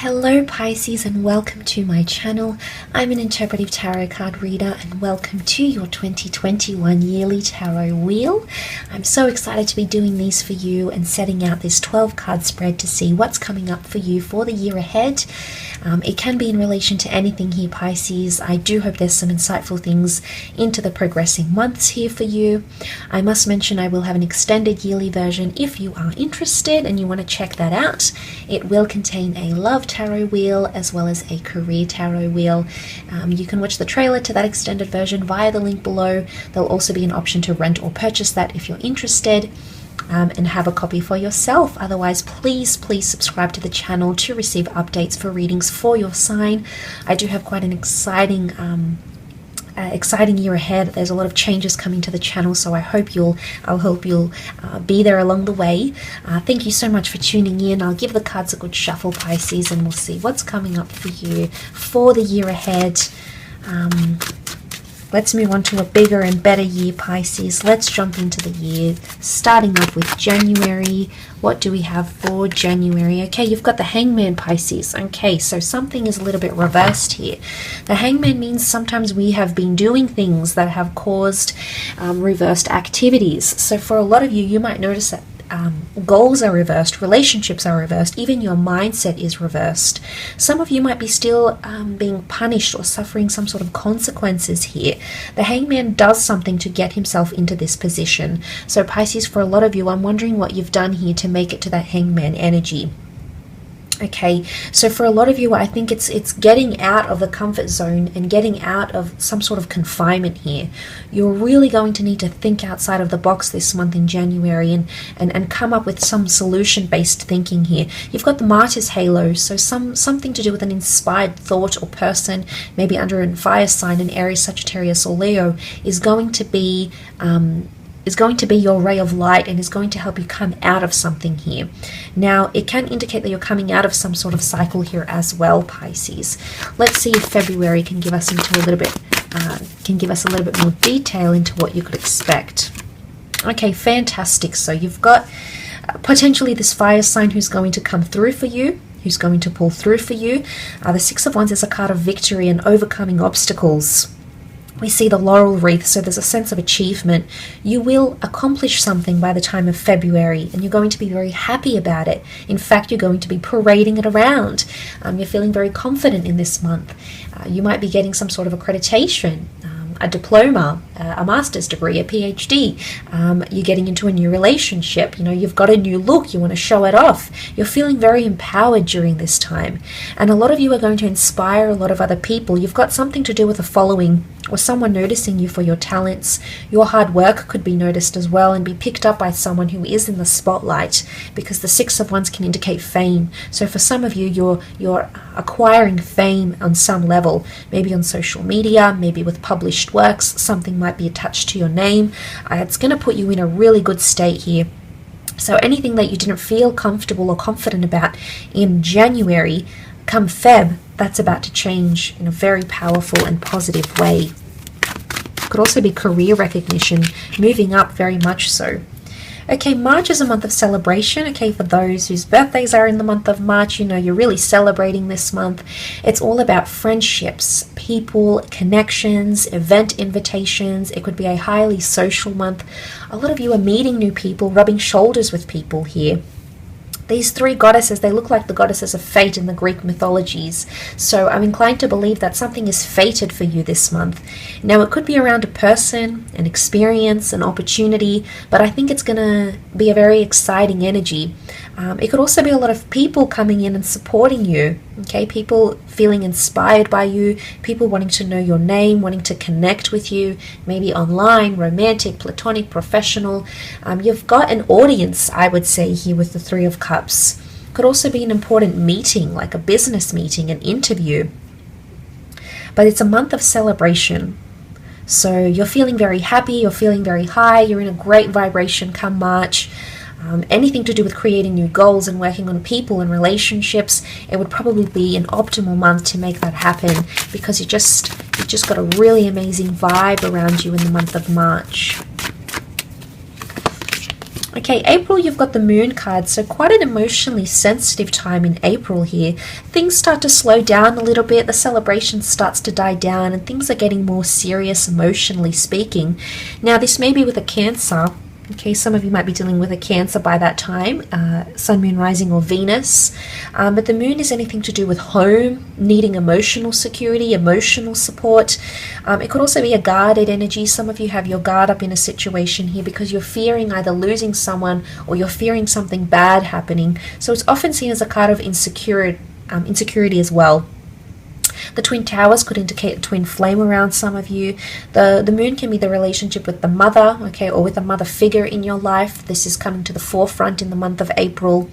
Hello Pisces and welcome to my channel. I'm an interpretive tarot card reader and welcome to your 2021 yearly tarot wheel. I'm so excited to be doing these for you and setting out this 12 card spread to see what's coming up for you for the year ahead. It can be in relation to anything here, Pisces. I do hope there's some insightful things into the progressing months here for you. I must mention I will have an extended yearly version if you are interested and you want to check that out. It will contain a love tarot wheel as well as a career tarot wheel. You can watch the trailer to that extended version via the link below. There'll also be an option to rent or purchase that if you're interested. And have a copy for yourself. Otherwise, please subscribe to the channel to receive updates for readings for your sign. I do have quite an exciting year ahead. There's a lot of changes coming to the channel, so I hope you'll be there along the way. Thank you so much for tuning in. I'll give the cards a good shuffle, Pisces, and we'll see what's coming up for you for the year ahead. Let's move on to a bigger and better year, Pisces. Let's jump into the year, starting off with January. What do we have for January? Okay, you've got the Hangman, Pisces. Okay, so something is a little bit reversed here. The Hangman means sometimes we have been doing things that have caused reversed activities. So for a lot of you, you might notice that goals are reversed, relationships are reversed, even your mindset is reversed. Some of you might be still being punished or suffering some sort of consequences here. The Hangman does something to get himself into this position. So Pisces, for a lot of you, I'm wondering what you've done here to make it to that Hangman energy. Okay, so for a lot of you, I think it's getting out of the comfort zone and getting out of some sort of confinement here. You're really going to need to think outside of the box this month in January and come up with some solution-based thinking here. You've got the Martyr's halo, so something to do with an inspired thought or person, maybe under a fire sign, an Aries, Sagittarius, or Leo, is going to be your ray of light and is going to help you come out of something here. Now, it can indicate that you're coming out of some sort of cycle here as well, Pisces. Let's see if February can give us a little bit more detail into what you could expect. Okay, fantastic. So you've got potentially this fire sign who's going to come through for you, who's going to pull through for you. The Six of Wands is a card of victory and overcoming obstacles. We see the laurel wreath, so there's a sense of achievement. You will accomplish something by the time of February, and you're going to be very happy about it. In fact, you're going to be parading it around. You're feeling very confident in this month. You might be getting some sort of accreditation, a diploma, a master's degree, a PhD. You're getting into a new relationship. You've got a new look. You want to show it off. You're feeling very empowered during this time. And a lot of you are going to inspire a lot of other people. You've got something to do with a following or someone noticing you for your talents. Your hard work could be noticed as well and be picked up by someone who is in the spotlight, because the Six of Wands can indicate fame. So for some of you, you're acquiring fame on some level, maybe on social media, maybe with published works. Something might be attached to your name. It's going to put you in a really good state here. So anything that you didn't feel comfortable or confident about in January, come Feb, that's about to change in a very powerful and positive way. Could also be career recognition, moving up very much so. Okay, March is a month of celebration. Okay, for those whose birthdays are in the month of March, you're really celebrating this month. It's all about friendships, people, connections, event invitations. It could be a highly social month. A lot of you are meeting new people, rubbing shoulders with people here. These three goddesses, they look like the goddesses of fate in the Greek mythologies. So I'm inclined to believe that something is fated for you this month. Now, it could be around a person, an experience, an opportunity, but I think it's going to be a very exciting energy. It could also be a lot of people coming in and supporting you. Okay, people feeling inspired by you, people wanting to know your name, wanting to connect with you, maybe online, romantic, platonic, professional. You've got an audience, I would say, here with the Three of Cups. Could also be an important meeting, like a business meeting, an interview. But it's a month of celebration. So you're feeling very happy, you're feeling very high, you're in a great vibration come March. Anything to do with creating new goals and working on people and relationships, it would probably be an optimal month to make that happen, because you just got a really amazing vibe around you in the month of March. Okay, April, you've got the moon card, so quite an emotionally sensitive time in April here. Things start to slow down a little bit, the celebration starts to die down, and things are getting more serious emotionally speaking. Now, this may be with a Cancer. Okay, some of you might be dealing with a Cancer by that time, Sun, Moon, Rising, or Venus. But the moon is anything to do with home, needing emotional security, emotional support. It could also be a guarded energy. Some of you have your guard up in a situation here because you're fearing either losing someone or you're fearing something bad happening. So it's often seen as a card of insecurity as well. The Twin Towers could indicate a twin flame around some of you. The moon can be the relationship with the mother, okay, or with a mother figure in your life. This is coming to the forefront in the month of April.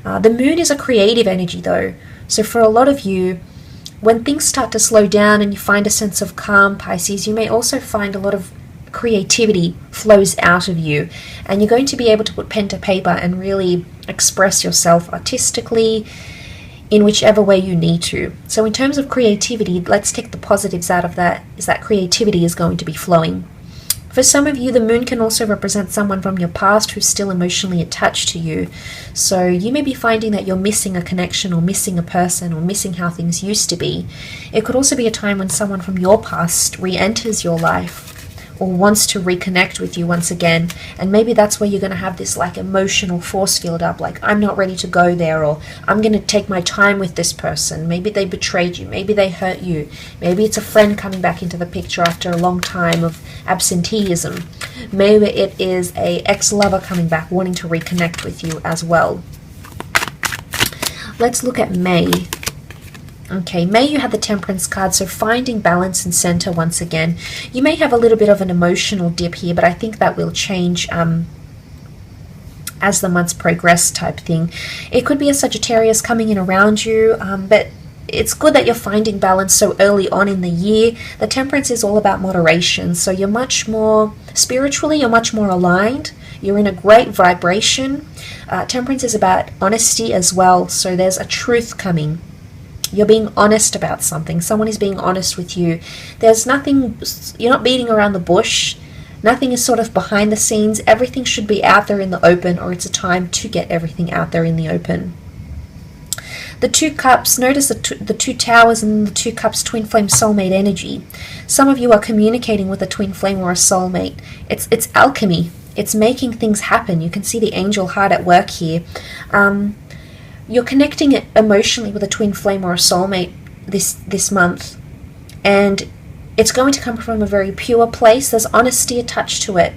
The moon is a creative energy though. So for a lot of you, when things start to slow down and you find a sense of calm, Pisces, you may also find a lot of creativity flows out of you, and you're going to be able to put pen to paper and really express yourself artistically in whichever way you need to. So in terms of creativity, let's take the positives out of that, is that creativity is going to be flowing. For some of you, the moon can also represent someone from your past who's still emotionally attached to you. So you may be finding that you're missing a connection or missing a person or missing how things used to be. It could also be a time when someone from your past re-enters your life or wants to reconnect with you once again, and maybe that's where you're going to have this like emotional force field up, like I'm not ready to go there, or I'm going to take my time with this person. Maybe they betrayed you, maybe they hurt you, maybe it's a friend coming back into the picture after a long time of absenteeism, maybe it is a ex-lover coming back wanting to reconnect with you as well. Let's look at May. Okay, May, you have the Temperance card, so finding balance and center once again. You may have a little bit of an emotional dip here, but I think that will change as the months progress type thing. It could be a Sagittarius coming in around you, but it's good that you're finding balance so early on in the year. The Temperance is all about moderation, so you're much more, spiritually, you're much more aligned. You're in a great vibration. Temperance is about honesty as well, so there's a truth coming. You're being honest about something. Someone is being honest with you. There's nothing, you're not beating around the bush. Nothing is sort of behind the scenes. Everything should be out there in the open, or it's a time to get everything out there in the open. The Two Cups, notice the Two Towers and the Two Cups, twin flame soulmate energy. Some of you are communicating with a twin flame or a soulmate. It's alchemy. It's making things happen. You can see the angel heart at work here. You're connecting it emotionally with a twin flame or a soulmate this month, and it's going to come from a very pure place. There's honesty attached to it,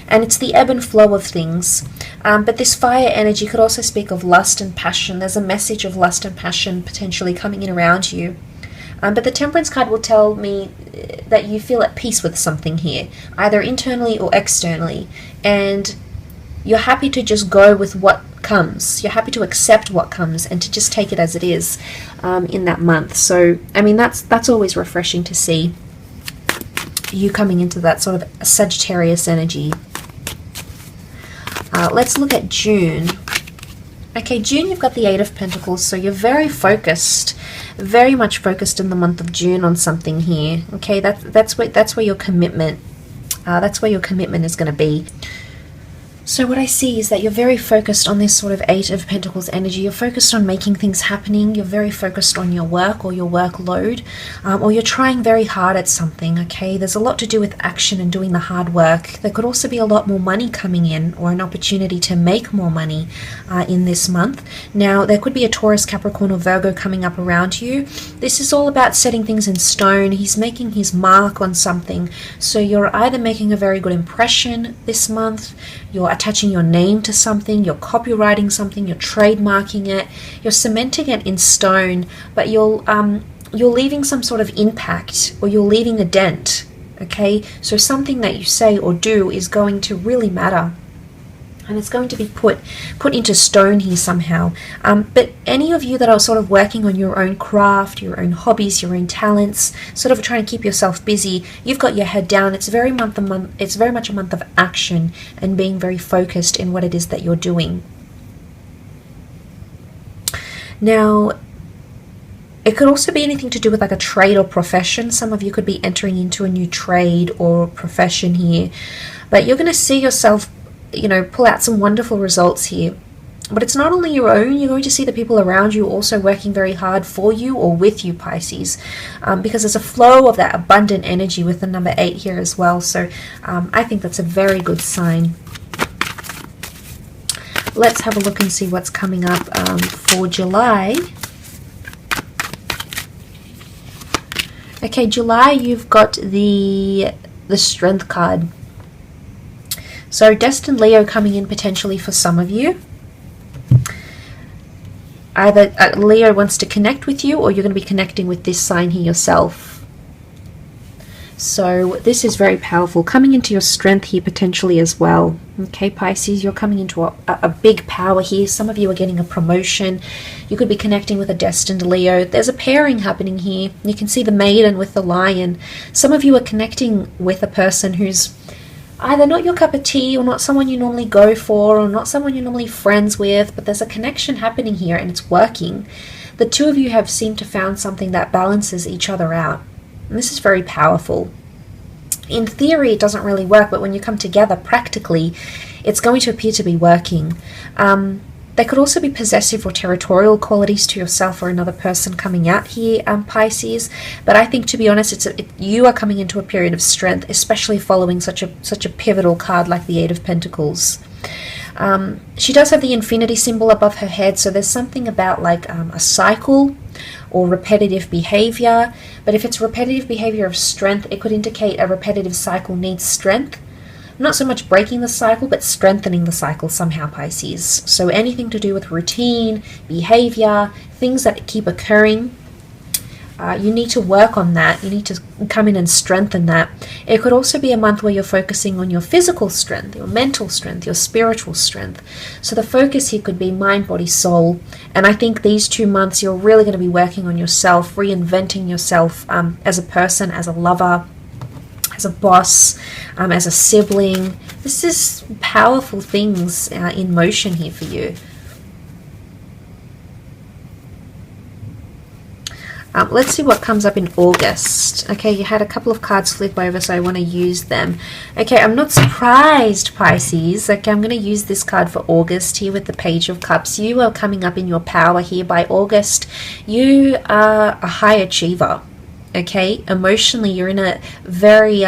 and it's the ebb and flow of things. But this fire energy could also speak of lust and passion. There's a message of lust and passion potentially coming in around you. But the Temperance card will tell me that you feel at peace with something here, either internally or externally, and you're happy to just go with what comes. You're happy to accept what comes and to just take it as it is in that month. So, I mean, that's always refreshing to see you coming into that sort of Sagittarius energy. Let's look at June. Okay, June, you've got the Eight of Pentacles, so you're very focused, very much focused in the month of June on something here. Okay, that's where your commitment, that's where your commitment is going to be. So what I see is that you're very focused on this sort of Eight of Pentacles energy. You're focused on making things happening. You're very focused on your work or your workload, or you're trying very hard at something, okay? There's a lot to do with action and doing the hard work. There could also be a lot more money coming in, or an opportunity to make more money in this month. Now, there could be a Taurus, Capricorn, or Virgo coming up around you. This is all about setting things in stone. He's making his mark on something. So you're either making a very good impression this month, you're attaching your name to something, you're copywriting something, you're trademarking it, you're cementing it in stone, but you're leaving some sort of impact, or you're leaving a dent, okay? So something that you say or do is going to really matter, and it's going to be put into stone here somehow. But any of you that are sort of working on your own craft, your own hobbies, your own talents, sort of trying to keep yourself busy, you've got your head down. It's very much a month of action and being very focused in what it is that you're doing. Now, it could also be anything to do with like a trade or profession. Some of you could be entering into a new trade or profession here, but you're going to see yourself pull out some wonderful results here. But it's not only your own, you're going to see the people around you also working very hard for you or with you, Pisces, because there's a flow of that abundant energy with the number 8 here as well. So I think that's a very good sign. Let's have a look and see what's coming up for July. Okay, July, you've got the Strength card. So destined Leo coming in potentially for some of you. Either Leo wants to connect with you, or you're going to be connecting with this sign here yourself. So this is very powerful. Coming into your strength here potentially as well. Okay, Pisces, you're coming into a big power here. Some of you are getting a promotion. You could be connecting with a destined Leo. There's a pairing happening here. You can see the maiden with the lion. Some of you are connecting with a person who's either not your cup of tea, or not someone you normally go for, or not someone you're normally friends with, but there's a connection happening here and it's working. The two of you have seemed to found something that balances each other out. And this is very powerful. In theory, it doesn't really work, but when you come together practically, it's going to appear to be working. There could also be possessive or territorial qualities to yourself or another person coming out here, Pisces. But I think, to be honest, you are coming into a period of strength, especially following such a pivotal card like the 8 of Pentacles. She does have the infinity symbol above her head, so there's something about like a cycle or repetitive behavior. But if it's repetitive behavior of strength, it could indicate a repetitive cycle needs strength. Not so much breaking the cycle, but strengthening the cycle somehow, Pisces. So anything to do with routine, behavior, things that keep occurring, you need to work on that. You need to come in and strengthen that. It could also be a month where you're focusing on your physical strength, your mental strength, your spiritual strength. So the focus here could be mind, body, soul. And I think these 2 months you're really going to be working on yourself, reinventing yourself as a person, as a lover, as a boss, as a sibling. This is powerful things in motion here for you. Let's see what comes up in August. Okay, you had a couple of cards flip over, so I want to use them. Okay, I'm not surprised, Pisces. Okay, I'm going to use this card for August here with the Page of Cups. You are coming up in your power here by August. You are a high achiever. Okay, emotionally you're in a very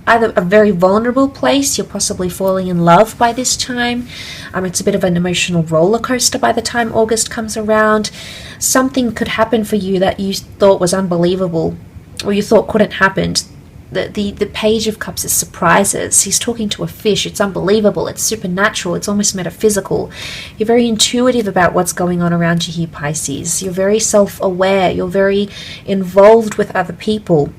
either a very vulnerable place. You're possibly falling in love by this time. It's a bit of an emotional roller coaster by the time August comes around. Something could happen for you that you thought was unbelievable, or you thought couldn't happen. The Page of Cups is surprises. He's talking to a fish. It's unbelievable. It's supernatural. It's almost metaphysical. You're very intuitive about what's going on around you here, Pisces. You're very self-aware. You're very involved with other people.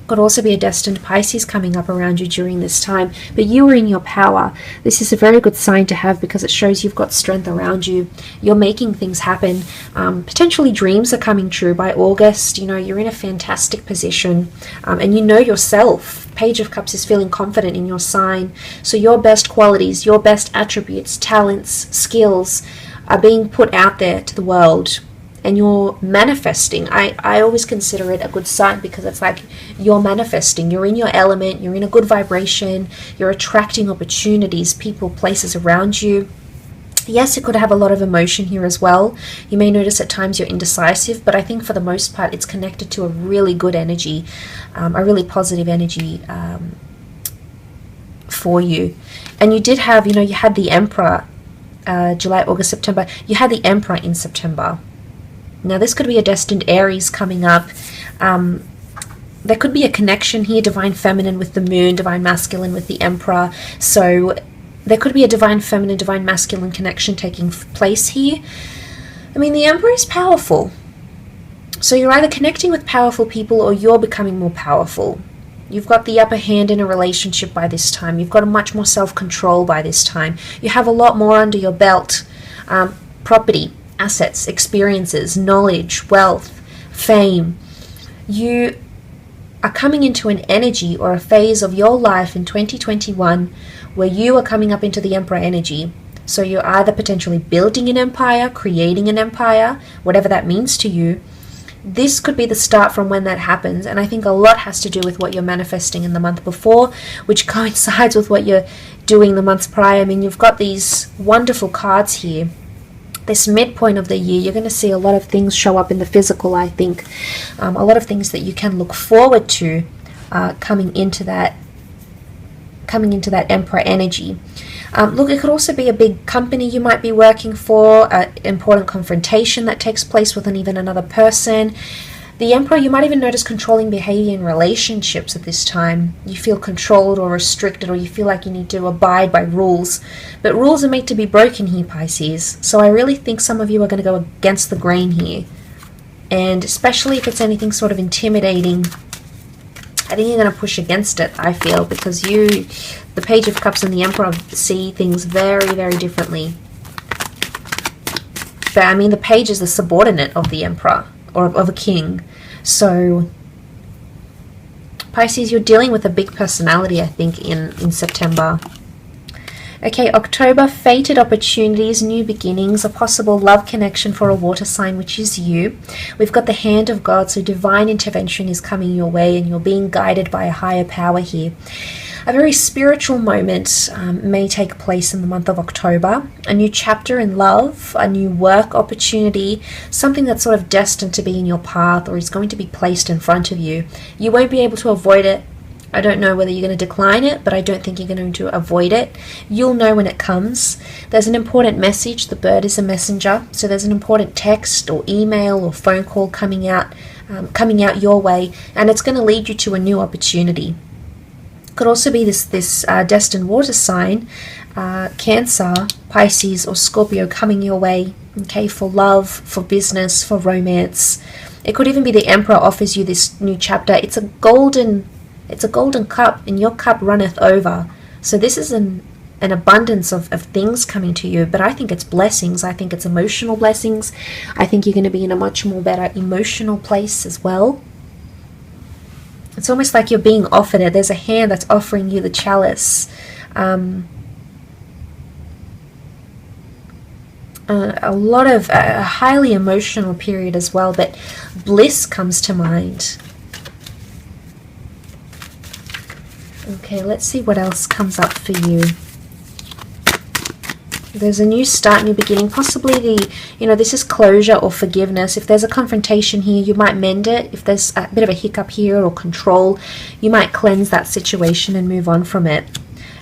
Could also be a destined Pisces coming up around you during this time, but you are in your power. This is a very good sign to have because it shows you've got strength around you. You're making things happen. Potentially dreams are coming true by August. You're in a fantastic position, and you know yourself. Page of Cups is feeling confident in your sign. So your best qualities, your best attributes, talents, skills are being put out there to the world. And you're manifesting. I always consider it a good sign because it's like you're manifesting. You're in your element. You're in a good vibration. You're attracting opportunities, people, places around you. Yes, it could have a lot of emotion here as well. You may notice at times you're indecisive, but I think for the most part it's connected to a really good energy, a really positive energy for you. And you did have, you had the Emperor, July, August, September. You had the Emperor in September. Now, this could be a destined Aries coming up. There could be a connection here, divine feminine with the moon, divine masculine with the Emperor. So there could be a divine feminine, divine masculine connection taking place here. I mean, the Emperor is powerful. So you're either connecting with powerful people or you're becoming more powerful. You've got the upper hand in a relationship by this time. You've got a much more self-control by this time. You have a lot more under your belt. Property, assets, experiences, knowledge, wealth, fame. You are coming into an energy or a phase of your life in 2021 where you are coming up into the Emperor energy. So you're either potentially building an empire, creating an empire, whatever that means to you. this could be the start from when that happens. And I think a lot has to do with what you're manifesting in the month before, which coincides with what you're doing the months prior. I mean, you've got these wonderful cards here. This midpoint of the year, you're going to see a lot of things show up in the physical, I think. A lot of things that you can look forward to coming into that Emperor energy. Look, it could also be a big company you might be working for, an important confrontation that takes place with even another person. The Emperor, you might even notice controlling behavior in relationships at this time. You feel controlled or restricted, or you feel like you need to abide by rules. But rules are made to be broken here, Pisces. So I really think some of you are going to go against the grain here. And especially if it's anything sort of intimidating, I think you're going to push against it, I feel, because the Page of Cups and the Emperor see things very, very differently. But I mean, the Page is the subordinate of the Emperor, or of a king. So Pisces, you're dealing with a big personality, I think, in September. Okay, October, fated opportunities, new beginnings, a possible love connection for a water sign, which is you. We've got the hand of God, so divine intervention is coming your way and you're being guided by a higher power here. A very spiritual moment may take place in the month of October. A new chapter in love, a new work opportunity, something that's sort of destined to be in your path or is going to be placed in front of you. You won't be able to avoid it. I don't know whether you're going to decline it, but I don't think you're going to avoid it. You'll know when it comes. There's an important message. The bird is a messenger. So there's an important text or email or phone call coming out your way, and it's going to lead you to a new opportunity. Could also be this destined water sign, Cancer, Pisces, or Scorpio coming your way, okay, for love, for business, for romance. It could even be the Emperor offers you this new chapter. It's a golden cup, and your cup runneth over. So this is an abundance of things coming to you, but I think it's blessings. I think it's emotional blessings. I think you're going to be in a much more better emotional place as well. It's almost like you're being offered it. There's a hand that's offering you the chalice. A highly emotional period as well, but bliss comes to mind. Okay, let's see what else comes up for you. There's a new start, new beginning, possibly this is closure or forgiveness. If there's a confrontation here, you might mend it. If there's a bit of a hiccup here or control, you might cleanse that situation and move on from it.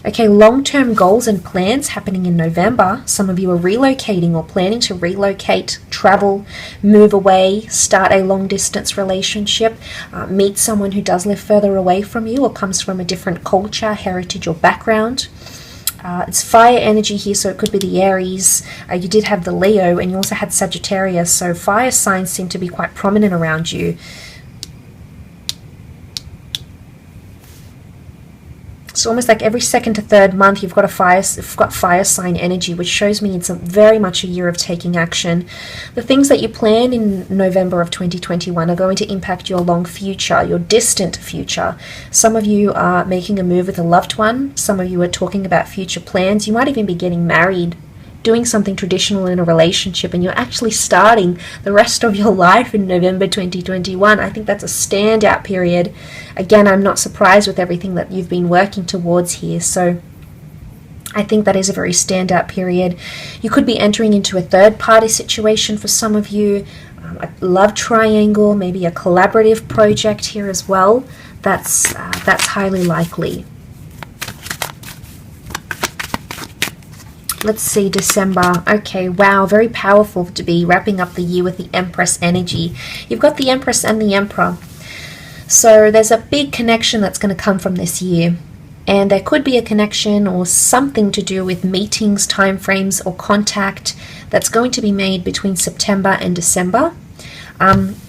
Okay, long-term goals and plans happening in November. Some of you are relocating or planning to relocate, travel, move away, start a long-distance relationship, meet someone who does live further away from you or comes from a different culture, heritage, or background. It's fire energy here, so it could be the Aries. You did have the Leo, and you also had Sagittarius, so fire signs seem to be quite prominent around you. It's almost like every second to third month you've got fire sign energy, which shows me it's very much a year of taking action. The things that you plan in November of 2021 are going to impact your long future, your distant future. Some of you are making a move with a loved one. Some of you are talking about future plans. You might even be getting married, doing something traditional in a relationship, and you're actually starting the rest of your life in November 2021. I think that's a standout period. Again, I'm not surprised with everything that you've been working towards here, so I think that is a very standout period. You could be entering into a third-party situation for some of you, a love triangle, maybe a collaborative project here as well. That's highly likely. Let's see, December. Okay, wow, very powerful to be wrapping up the year with the Empress energy. You've got the Empress and the Emperor. So there's a big connection that's going to come from this year. And there could be a connection or something to do with meetings, timeframes, or contact that's going to be made between September and December.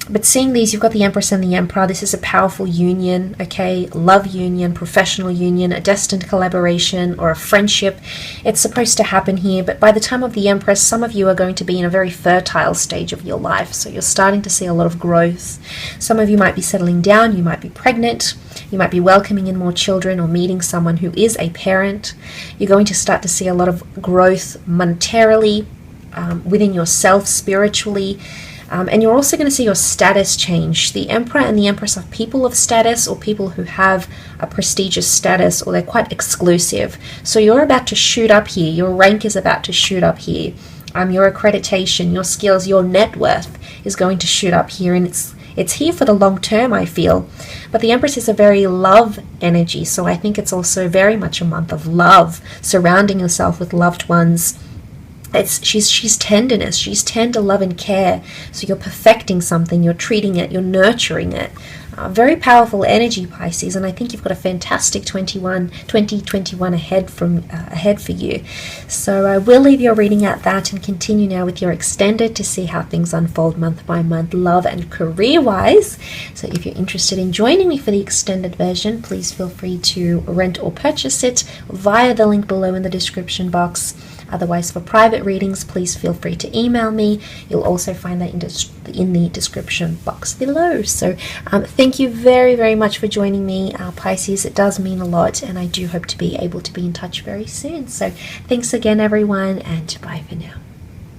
But seeing these, you've got the Empress and the Emperor. This is a powerful union, okay? Love union, professional union, a destined collaboration, or a friendship. It's supposed to happen here, but by the time of the Empress, some of you are going to be in a very fertile stage of your life. So you're starting to see a lot of growth. Some of you might be settling down. You might be pregnant. You might be welcoming in more children or meeting someone who is a parent. You're going to start to see a lot of growth monetarily, within yourself, spiritually. And you're also going to see your status change. The Emperor and the Empress are people of status, or people who have a prestigious status, or they're quite exclusive. So you're about to shoot up here. Your rank is about to shoot up here. Your accreditation, your skills, your net worth is going to shoot up here, and it's here for the long term, I feel. But the Empress is a very love energy, so I think it's also very much a month of love, surrounding yourself with loved ones. She's tenderness, she's tender love and care. So you're perfecting something, you're treating it, you're nurturing it. Very powerful energy, Pisces, and I think you've got a fantastic 2021 ahead for you. So I will leave your reading at that and continue now with your extended to see how things unfold month by month, love and career-wise. So if you're interested in joining me for the extended version, please feel free to rent or purchase it via the link below in the description box. Otherwise, for private readings, please feel free to email me. You'll also find that in the description box below. So thank you very, very much for joining me, Pisces. It does mean a lot, and I do hope to be able to be in touch very soon. So thanks again, everyone, and bye for now.